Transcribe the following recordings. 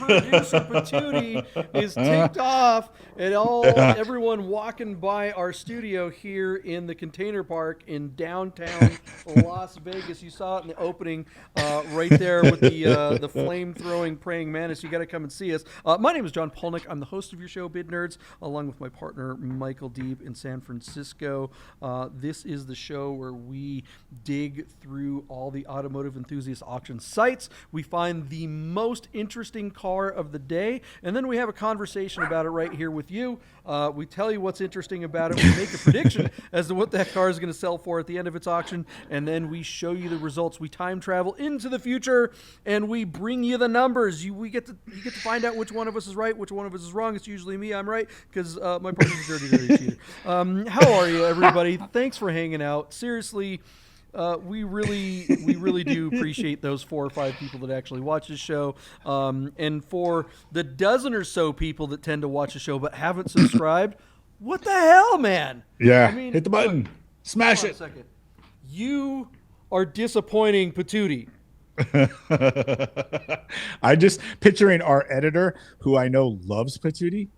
producer Patootie is ticked off at everyone walking by our studio here in the Container Park in downtown Las Vegas. You saw it in the opening, right there with the flame throwing praying mantis. You got to come and see us. My name is John Polnik. I'm the host of your show, Bid Nerds, along with my partner Michael Deeb in San Francisco. This is the show where we dig through all the automotive enthusiast auction sites. We find the most interesting car of the day, and then we have a conversation about it right here with you. We tell you what's interesting about it. We make a prediction as to what that car is going to sell for at the end of its auction, and then we show you the results. We time travel into the future, and we bring you the numbers. You get to find out which one of us is right, which one of us is wrong. It's usually me. I'm right because my partner's a dirty cheater. How are you, everybody? Thanks for hanging out. Seriously. We really do appreciate those 4 or 5 people that actually watch the show. And for the dozen or so people that tend to watch the show but haven't subscribed, what the hell, man? Yeah, I mean, hit the button. Smash it. A second. You are disappointing, Patootie. I just picturing our editor, who I know loves Patootie,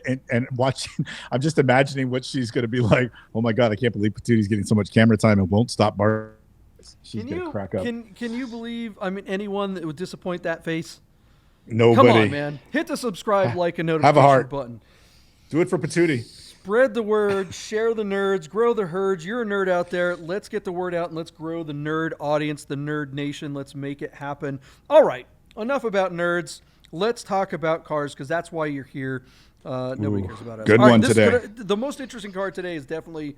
and watching. I'm just imagining what she's going to be like. Oh my God, I can't believe Patootie's getting so much camera time and won't stop barking. She's going to crack up. Can you believe? I mean, anyone that would disappoint that face? Nobody. Come on, man. Hit the subscribe, like, and notification Have a heart button. Do it for Patootie. Spread the word, share the nerds, grow the herds. You're a nerd out there. Let's get the word out and let's grow the nerd audience, the nerd nation. Let's make it happen. All right, enough about nerds. Let's talk about cars because that's why you're here. Nobody cares about us. Good one today. The most interesting car today is definitely,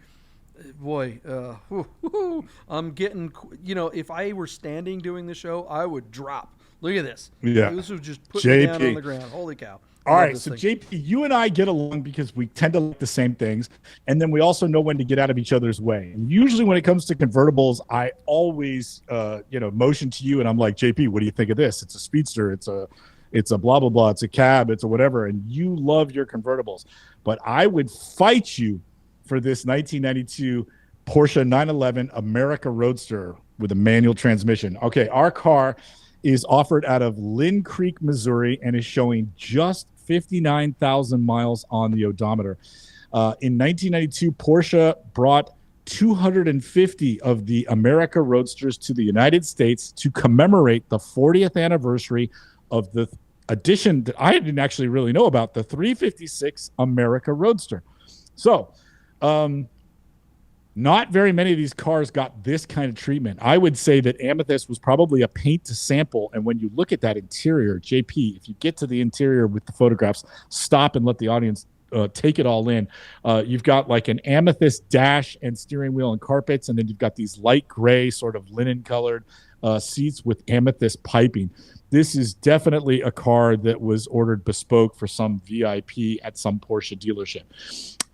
I'm getting, if I were standing doing the show, I would drop. Look at this. Yeah. This was just putting me down on the ground. Holy cow. All right, so JP, you and I get along because we tend to like the same things, and then we also know when to get out of each other's way. And usually when it comes to convertibles, I always, motion to you, and I'm like, JP, what do you think of this? It's a speedster, it's a blah, blah, blah, it's a cab, it's a whatever, and you love your convertibles. But I would fight you for this 1992 Porsche 911 America Roadster with a manual transmission. Okay, our car is offered out of Lynn Creek, Missouri, and is showing just 59,000 miles on the odometer. In 1992, Porsche brought 250 of the America Roadsters to the United States to commemorate the 40th anniversary of the edition that I didn't actually really know about, the 356 America Roadster. So, not very many of these cars got this kind of treatment. I would say that Amethyst was probably a paint to sample. And when you look at that interior, JP, if you get to the interior with the photographs, stop and let the audience take it all in. You've got like an amethyst dash and steering wheel and carpets. And then you've got these light gray sort of linen colored seats with amethyst piping. This is definitely a car that was ordered bespoke for some VIP at some Porsche dealership.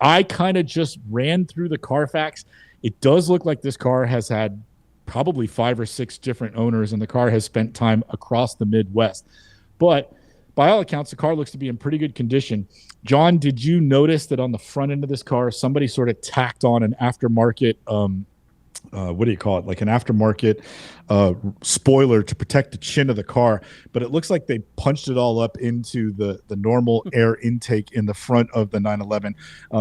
I kind of just ran through the Carfax. It does look like this car has had probably 5 or 6 different owners, and the car has spent time across the Midwest. But by all accounts, the car looks to be in pretty good condition. John, did you notice that on the front end of this car, somebody sort of tacked on an aftermarket what do you call it? Like an aftermarket spoiler to protect the chin of the car, but it looks like they punched it all up into the normal air intake in the front of the 911.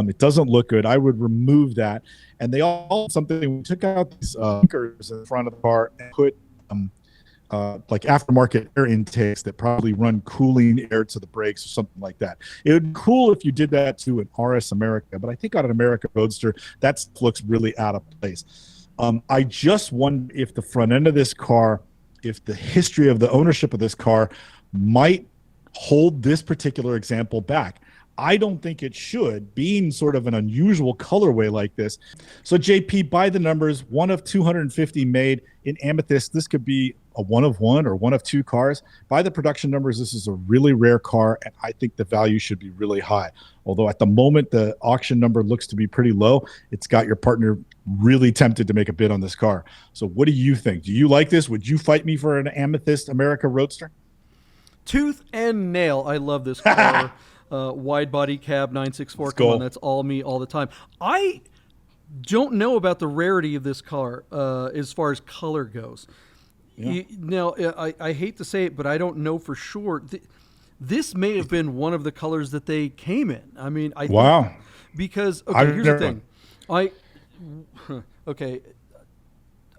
It doesn't look good. I would remove that. And they all something. We took out these anchors in the front of the car and put like aftermarket air intakes that probably run cooling air to the brakes or something like that. It would be cool if you did that to an RS America, but I think on an America Roadster, that looks really out of place. I just wonder if the front end of this car, if the history of the ownership of this car might hold this particular example back. I don't think it should, being sort of an unusual colorway like this. So JP, by the numbers, 1 of 250 made in Amethyst. This could be a 1 of 1 or 1 of 2 cars. By the production numbers, this is a really rare car, and I think the value should be really high. Although at the moment, the auction number looks to be pretty low. It's got your partner really tempted to make a bid on this car. So what do you think? Do you like this? Would you fight me for an Amethyst America Roadster? Tooth and nail. I love this car. Wide body cab 964. Come on, that's all me all the time. I don't know about the rarity of this car as far as color goes. Yeah. Now, I hate to say it, but I don't know for sure. This may have been one of the colors that they came in. I mean, I Wow. think because I've here's the never- thing.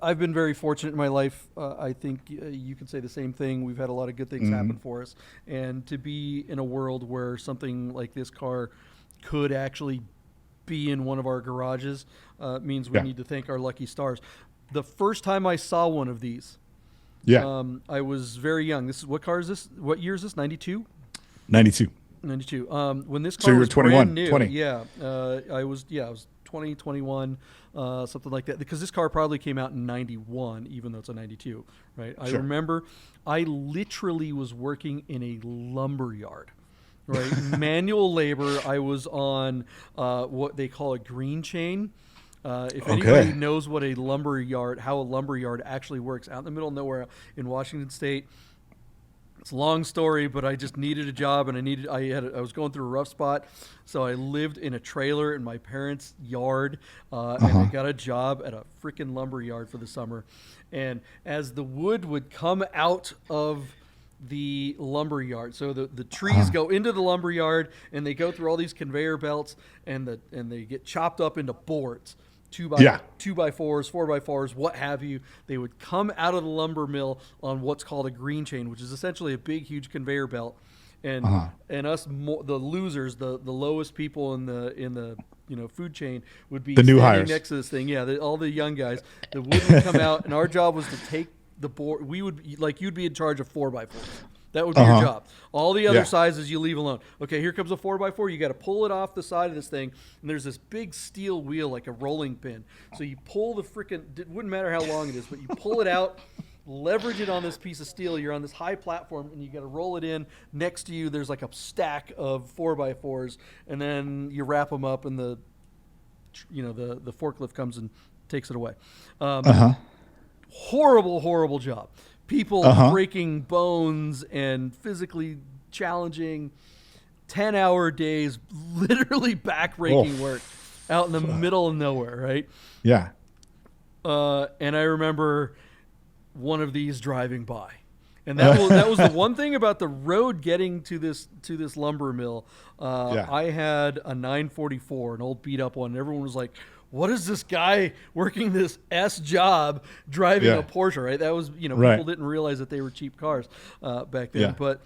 I've been very fortunate in my life. I think you can say the same thing. We've had a lot of good things happen for us, and to be in a world where something like this car could actually be in one of our garages means we need to thank our lucky stars. The first time I saw one of these, I was very young. What car is this? What year is this? 92? 92. 92. When this So car you were was 21, brand new, 20. I was 20, 21, something like that. Because this car probably came out in 91, even though it's a 92, right? I remember I literally was working in a lumber yard, right? Manual labor. I was on what they call a green chain. If anybody knows what a lumber yard, how a lumber yard actually works, out in the middle of nowhere in Washington State. It's a long story, but I just needed a job, and I was going through a rough spot, so I lived in a trailer in my parents' yard, and I got a job at a freaking lumber yard for the summer. And as the wood would come out of the lumber yard, so the trees go into the lumber yard, and they go through all these conveyor belts, and they get chopped up into boards. 2x4s, 4x4s, what have you. They would come out of the lumber mill on what's called a green chain, which is essentially a big, huge conveyor belt. And us, the losers, the lowest people in the food chain would be the new standing hires next to this thing. Yeah, all the young guys. The wood would come out, and our job was to take the board. We would you'd be in charge of 4x4s. That would be your job. All the other sizes you leave alone. Okay, here comes a 4x4. You got to pull it off the side of this thing, and there's this big steel wheel like a rolling pin. So you pull the freaking. It wouldn't matter how long it is, but you pull it out, leverage it on this piece of steel. You're on this high platform, and you got to roll it in. Next to you, there's like a stack of 4x4s, and then you wrap them up, and the forklift comes and takes it away. Horrible job. People breaking bones and physically challenging 10-hour days, literally back-breaking work out in the middle of nowhere, right? Yeah. And I remember one of these driving by. And that was the one thing about the road getting to this lumber mill. I had a 944, an old beat-up one, and everyone was like, what is this guy working this S job driving a Porsche, right? That was, people didn't realize that they were cheap cars back then. Yeah. But,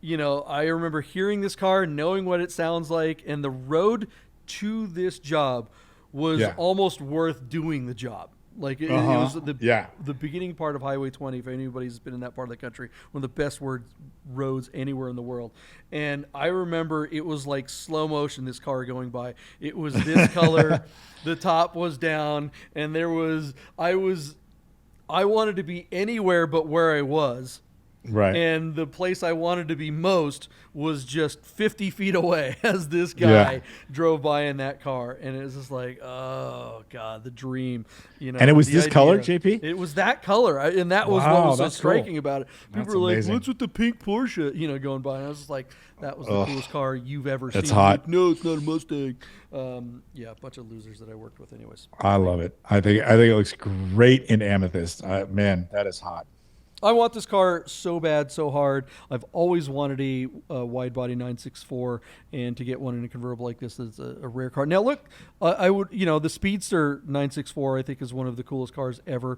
I remember hearing this car, knowing what it sounds like, and the road to this job was almost worth doing the job. Like it was the beginning part of Highway 20. If anybody's been in that part of the country, one of the best roads anywhere in the world. And I remember it was like slow motion. This car going by. It was this color. The top was down, and I wanted to be anywhere but where I was. Right. And the place I wanted to be most was just 50 feet away as this guy drove by in that car. And it was just like, oh, God, the dream. And it was this color, JP? It was that color. And that was what was so striking about it. People That's were like, amazing. what's with the pink Porsche, going by. And I was just like, that was the coolest car you've ever seen. It's hot. Like, no, it's not a Mustang. A bunch of losers that I worked with anyways. I love it. I think it looks great in amethyst. Man, that is hot. I want this car so bad, so hard. I've always wanted a wide body 964, and to get one in a convertible like this is a rare car. Now, look, I would, the Speedster 964 I think is one of the coolest cars ever.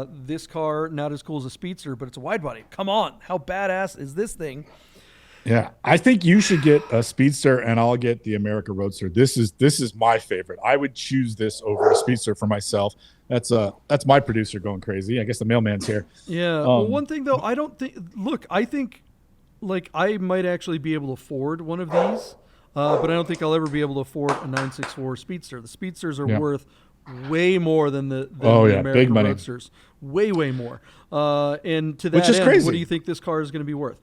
This car, not as cool as a Speedster, but it's a wide body. Come on, how badass is this thing? Yeah, I think you should get a Speedster, and I'll get the America Roadster. This is my favorite. I would choose this over a Speedster for myself. That's my producer going crazy. I guess the mailman's here. Yeah. Well, one thing though, I think like I might actually be able to afford one of these, but I don't think I'll ever be able to afford a 964 Speedster. The Speedsters are worth way more than the American big money. Roadsters. Way more. And to that Which is end, crazy. what do you think this car is going to be worth?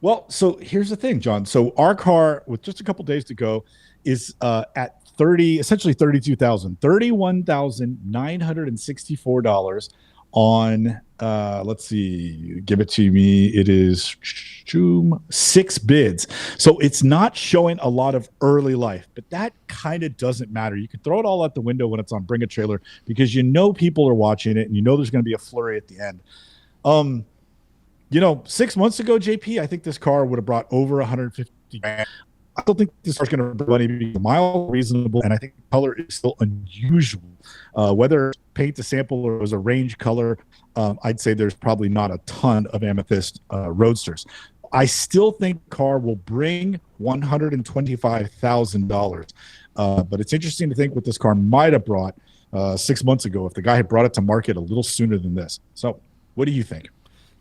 Well, so here's the thing, John. So our car, with just a couple days to go, is at essentially $31,964 on let's see, give it to me. It is 6 bids. So it's not showing a lot of early life, but that kind of doesn't matter. You can throw it all out the window when it's on Bring a Trailer, because people are watching it, and there's going to be a flurry at the end. 6 months ago, JP, I think this car would have brought over 150 grand. I don't think this car's going to bring money, be mile reasonable, and I think the color is still unusual. Whether paint to sample or it was a range color, I'd say there's probably not a ton of Amethyst Roadsters. I still think the car will bring $125,000. But it's interesting to think what this car might have brought 6 months ago if the guy had brought it to market a little sooner than this. So what do you think?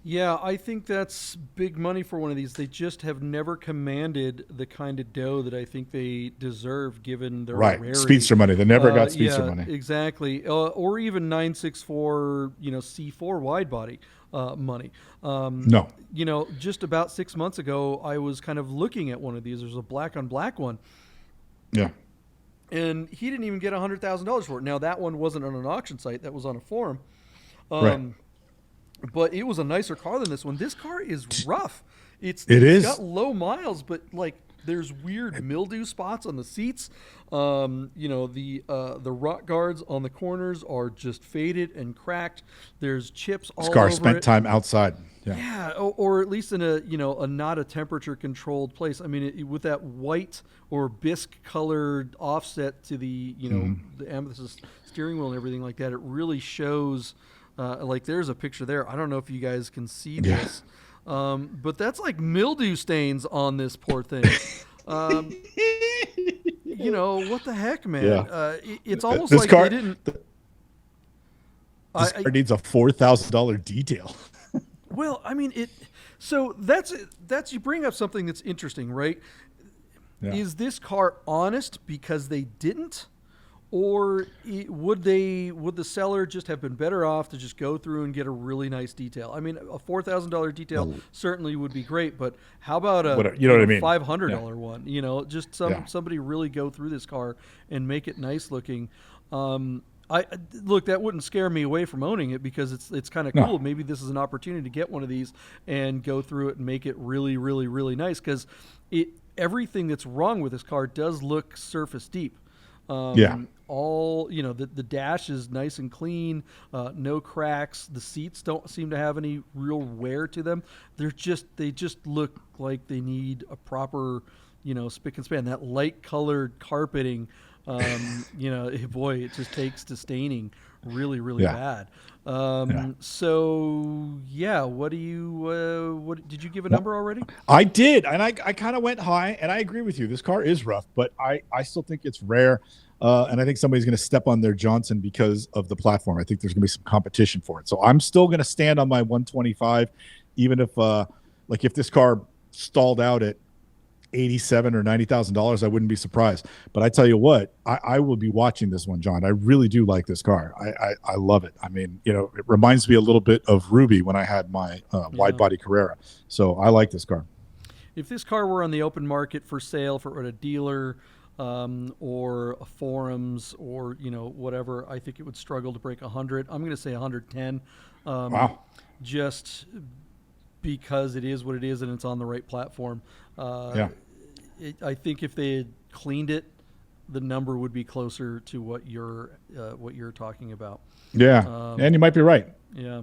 Yeah, I think that's big money for one of these. They just have never commanded the kind of dough that I think they deserve, given their rarity. Speedster money. They never got speedster money. Exactly. Or even 964, C4 wide body money. No. Just about 6 months ago, I was kind of looking at one of these. There's a black on black one. Yeah. And he didn't even get $100,000 for it. Now, that one wasn't on an auction site. That was on a forum. Right. But it was a nicer car than this one. This car is rough. It's got low miles, but there's weird mildew spots on the seats. The rot guards on the corners are just faded and cracked. There's chips all over it. This car spent time outside. Yeah, or at least in a not a temperature controlled place. I mean, with that white or bisque colored offset to the the Amethyst steering wheel and everything like that, it really shows. There's a picture there. I don't know if you guys can see this, but that's like mildew stains on this poor thing. What the heck, man? Yeah. It's almost this like car, they didn't. This car needs a $4,000 detail. Well, I mean, So that's you bring up something that's interesting, right? Yeah. Is this car honest because they didn't? Or would the seller just have been better off to just go through and get a really nice detail? I mean, a $4,000 detail certainly would be great, but how about a $500 one? Just somebody really go through this car and make it nice looking. That wouldn't scare me away from owning it because it's kind of cool. Maybe this is an opportunity to get one of these and go through it and make it really, really, really nice because everything that's wrong with this car does look surface deep. The dash is nice and clean, no cracks. The seats don't seem to have any real wear to them. They just look like they need a proper, spick and span. That light colored carpeting, it just takes to staining really, really bad. So what do you, what did you give a number already? I did. And I kind of went high and I agree with you. This car is rough, but I still think it's rare. And I think somebody's going to step on their Johnson because of the platform. I think there's going to be some competition for it. So I'm still going to stand on my 125, even if, if this car stalled out at $87,000 or $90,000, I wouldn't be surprised. But I tell you what, I will be watching this one, John. I really do like this car. I love it. I mean, it reminds me a little bit of Ruby when I had my wide body Carrera. So I like this car. If this car were on the open market for sale for a dealer, or forums or whatever, I think it would struggle to break 100. I'm going to say 110. Wow. Just because it is what it is and it's on the right platform. I think if they had cleaned it, the number would be closer to what you're talking about. Yeah, and you might be right. Yeah.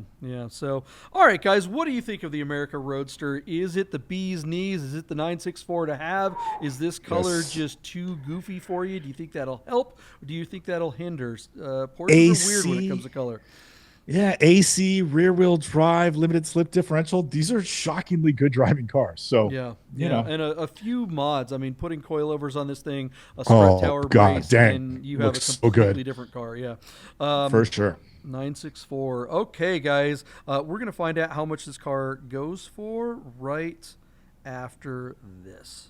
So, all right, guys, what do you think of the America Roadster? Is it the bee's knees? Is it the 964 to have? Is this color just too goofy for you? Do you think that'll help? Or do you think that'll hinder? Porsches are weird when it comes to color. Yeah, AC, rear-wheel drive, limited slip differential. These are shockingly good driving cars. So and a few mods. I mean, putting coilovers on this thing, a spread tower brace, and you have a completely different car. Yeah, for sure. 964. Okay, guys, we're gonna find out how much this car goes for right after this.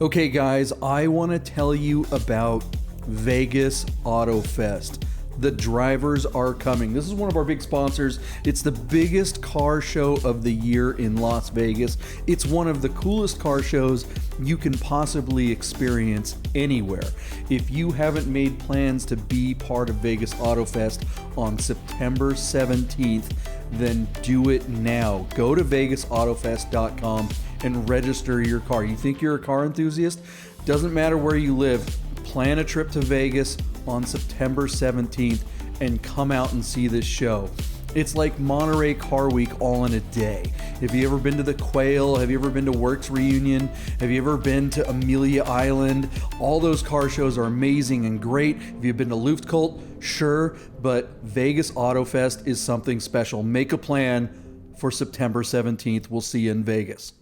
Okay, guys, I want to tell you about Vegas Auto Fest. The drivers are coming. This is one of our big sponsors. It's the biggest car show of the year in Las Vegas. It's one of the coolest car shows you can possibly experience anywhere. If you haven't made plans to be part of Vegas Auto Fest on September 17th, then do it now. Go to vegasautofest.com and register your car. You think you're a car enthusiast? Doesn't matter where you live. Plan a trip to Vegas on September 17th and come out and see this show. It's like Monterey Car Week all in a day. Have you ever been to the Quail? Have you ever been to Works Reunion? Have you ever been to Amelia Island? All those car shows are amazing and great. Have you been to Luftkult? Sure, but Vegas Auto Fest is something special. Make a plan for September 17th. We'll see you in Vegas.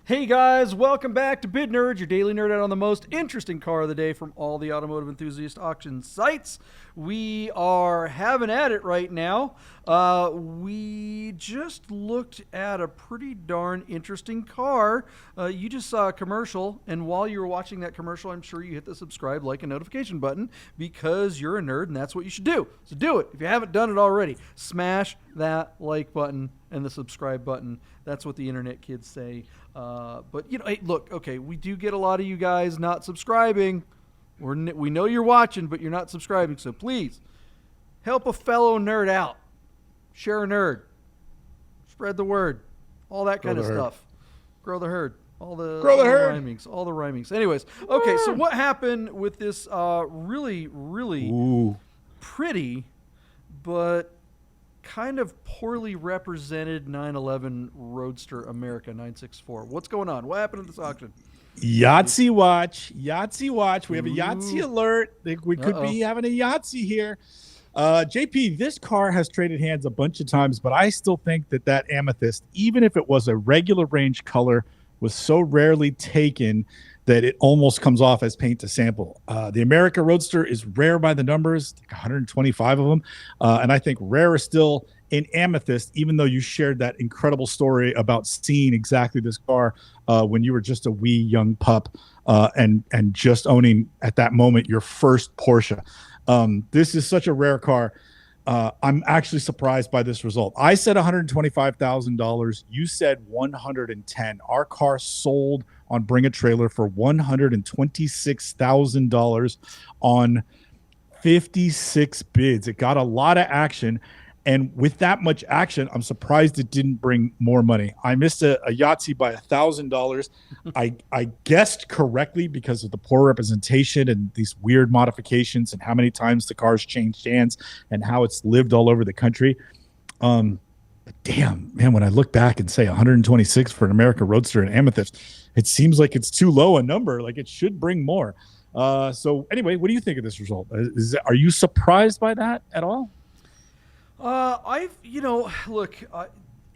Hey guys, welcome back to Bid Nerds, your daily nerd out on the most interesting car of the day from all the automotive enthusiast auction sites. We are having at it right now. We just looked at a pretty darn interesting car. You just saw a commercial, and while you were watching that commercial, I'm sure you hit the subscribe, like, and notification button because you're a nerd and that's what you should do. So do it. If you haven't done it already, smash that like button and the subscribe button. That's what the internet kids say. But, you know, hey, look, okay, we do get a lot of you guys not subscribing. We know you're watching, but you're not subscribing. So please help a fellow nerd out. Share a nerd. Spread the word. All that kind of stuff. Grow the herd. All the rhymings. Anyways, okay, so what happened with this really pretty but kind of poorly represented 911 Roadster America 964? What's going on? What happened at this auction? Yahtzee watch. We have a Yahtzee alert. We could be having a Yahtzee here. JP, this car has traded hands a bunch of times, but I still think that Amethyst, even if it was a regular range color, was so rarely taken that it almost comes off as paint to sample. The America Roadster is rare by the numbers, like 125 of them. And I think rarer still in Amethyst, even though you shared that incredible story about seeing exactly this car when you were just a wee young pup and just owning at that moment your first Porsche. This is such a rare car. I'm actually surprised by this result. I said $125,000. You said 110. Our car sold on Bring a Trailer for $126,000 on 56 bids. It got a lot of action. And with that much action, I'm surprised it didn't bring more money. I missed a Yahtzee by $1,000. I guessed correctly because of the poor representation and these weird modifications and how many times the car's changed hands and how it's lived all over the country. But damn, man, when I look back and say 126 for an America Roadster and Amethyst, it seems like it's too low a number. Like it should bring more. So anyway, what do you think of this result? Are you surprised by that at all? Look,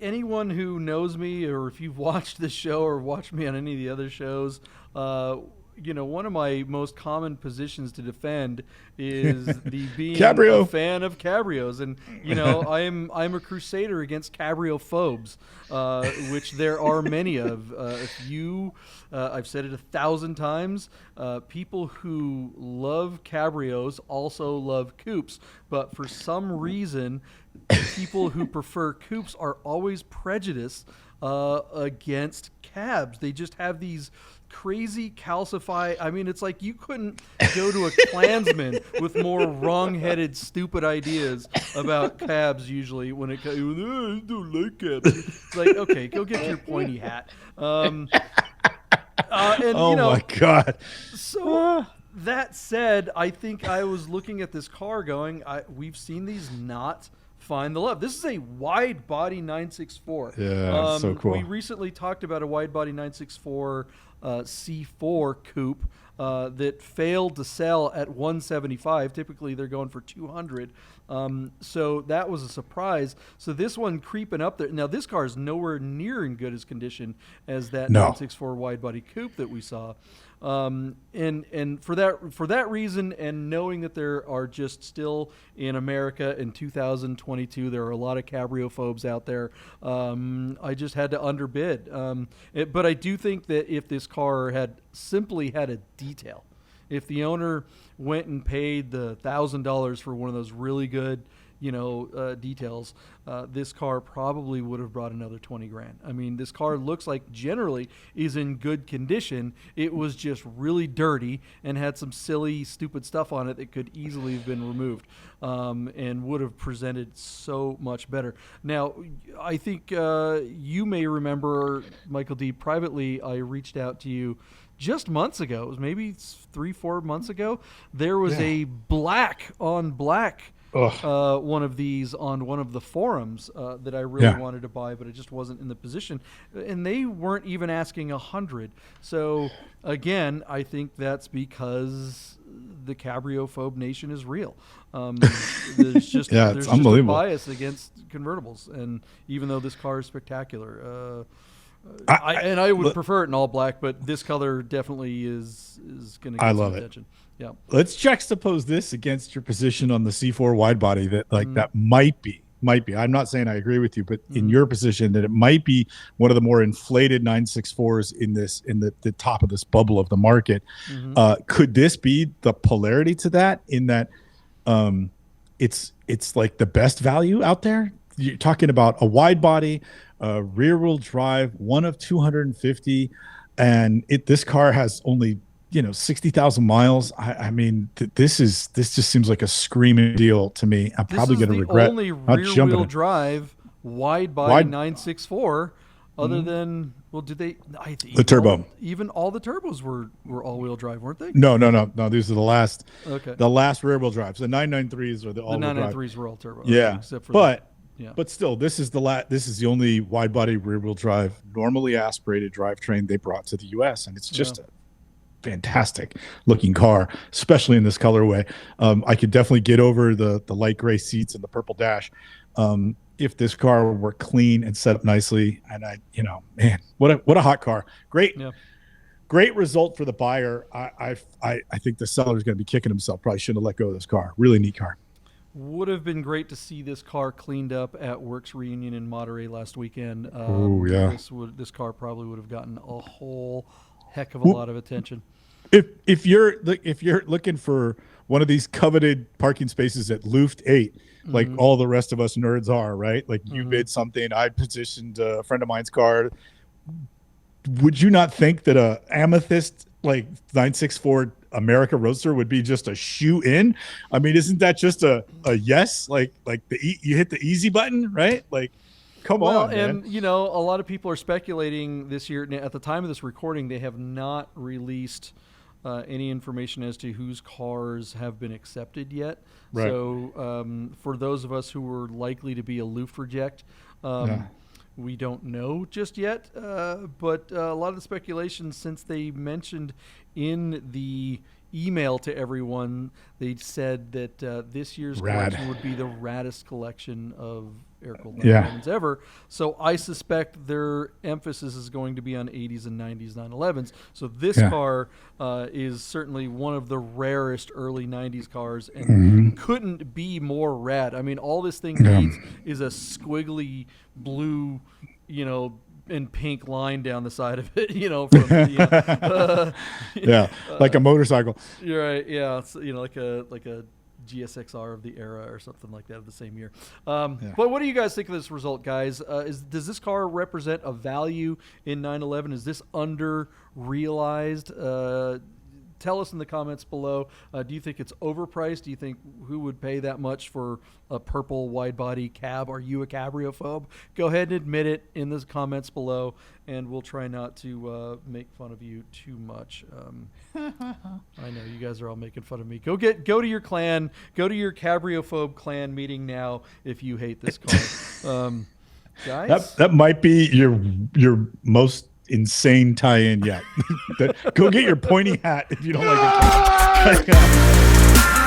anyone who knows me, or if you've watched this show or watched me on any of the other shows, one of my most common positions to defend is the being a fan of cabrios. And, I'm a crusader against cabrio phobes, which there are many of. I've said it 1,000 times, people who love cabrios also love coupes. But for some reason, people who prefer coupes are always prejudiced against cabs. They just have these crazy it's like you couldn't go to a Klansman with more wrong-headed, stupid ideas about cabs usually when it comes, I don't like cabs. It's like, okay, go get your pointy hat. My God. So that said, I think I was looking at this car going, we've seen these not find the love. This is a wide body 964. Yeah, so cool. We recently talked about a wide body 964 C4 coupe that failed to sell at 175. Typically they're going for 200. So that was a surprise. So this one creeping up there. Now this car is nowhere near in good as condition as that 964 wide body coupe that we saw. And for that reason, and knowing that there are just still in America in 2022, there are a lot of cabriophobes out there. I just had to underbid. But I do think that if this car had simply had a detail, if the owner went and paid the $1,000 for one of those really good, details, this car probably would have brought another 20 grand. I mean, this car looks like generally is in good condition. It was just really dirty and had some silly, stupid stuff on it that could easily have been removed, and would have presented so much better. Now, I think you may remember, Michael Deeb, privately, I reached out to you just months ago. It was maybe 3-4 months ago. There was a black on black one of these on one of the forums that I really wanted to buy, but I just wasn't in the position. And they weren't even asking 100. So again, I think that's because the cabrio-phobe nation is real. There's just there's just a bias against convertibles, and even though this car is spectacular, I would prefer it in all black, but this color definitely is going to get some attention. Yeah. Let's juxtapose this against your position on the C4 wide body that that might be. I'm not saying I agree with you, but in your position that it might be one of the more inflated 964s in the top of this bubble of the market. Could this be the polarity to that, in that it's like the best value out there? You're talking about a wide body, rear wheel drive, one of 250, and this car has only 60,000 miles. I mean, this just seems like a screaming deal to me. I'm probably going to regret only not jumping rear-wheel drive wide body 964. Other than the turbo, even all the turbos were all-wheel drive, weren't they? No. These are the last. Okay. The last rear-wheel drives. The 993s are the all-wheel drive. The 993s were all turbo. Yeah, except for but still, this is the only wide-body rear-wheel drive, normally aspirated drivetrain they brought to the U.S., and it's just a fantastic looking car, especially in this colorway. I could definitely get over the light gray seats and the purple dash if this car were clean and set up nicely. And man, what a hot car. Great result for the buyer. I think the seller is going to be kicking himself. Probably shouldn't have let go of this car. Really neat car. Would have been great to see this car cleaned up at Works Reunion in Monterey last weekend. This car probably would have gotten a whole heck of a lot of attention. If you're looking for one of these coveted parking spaces at Luft 8, like all the rest of us nerds are, right? Like you bid something, I positioned a friend of mine's car. Would you not think that a amethyst like 964 America Roadster would be just a shoe in? I mean, isn't that just a yes? Like you hit the easy button, right? Like, come on, man. And a lot of people are speculating this year. At the time of this recording, they have not released any information as to whose cars have been accepted yet. Right. So for those of us who were likely to be a Luft reject, we don't know just yet. But a lot of the speculation, since they mentioned in the email to everyone, they said that this year's collection would be the raddest collection of air-cooled 911s ever. So I suspect their emphasis is going to be on 80s and 90s 911s. So this car is certainly one of the rarest early 90s cars, and couldn't be more rad. I mean, all this thing needs is a squiggly blue, and pink line down the side of it, from like a motorcycle. You're right. Yeah. It's, like a GSXR of the era or something like that of the same year. But what do you guys think of this result, guys? Does this car represent a value in 911? Is this under realized? Tell us in the comments below. Do you think it's overpriced? Do you think who would pay that much for a purple wide body cab? Are you a cabrio-phobe? Go ahead and admit it in the comments below, and we'll try not to make fun of you too much. I know you guys are all making fun of me. Go to your clan. Go to your cabrio-phobe clan meeting now if you hate this car. Guys, that might be your most insane tie-in yet. Go get your pointy hat if you don't like it.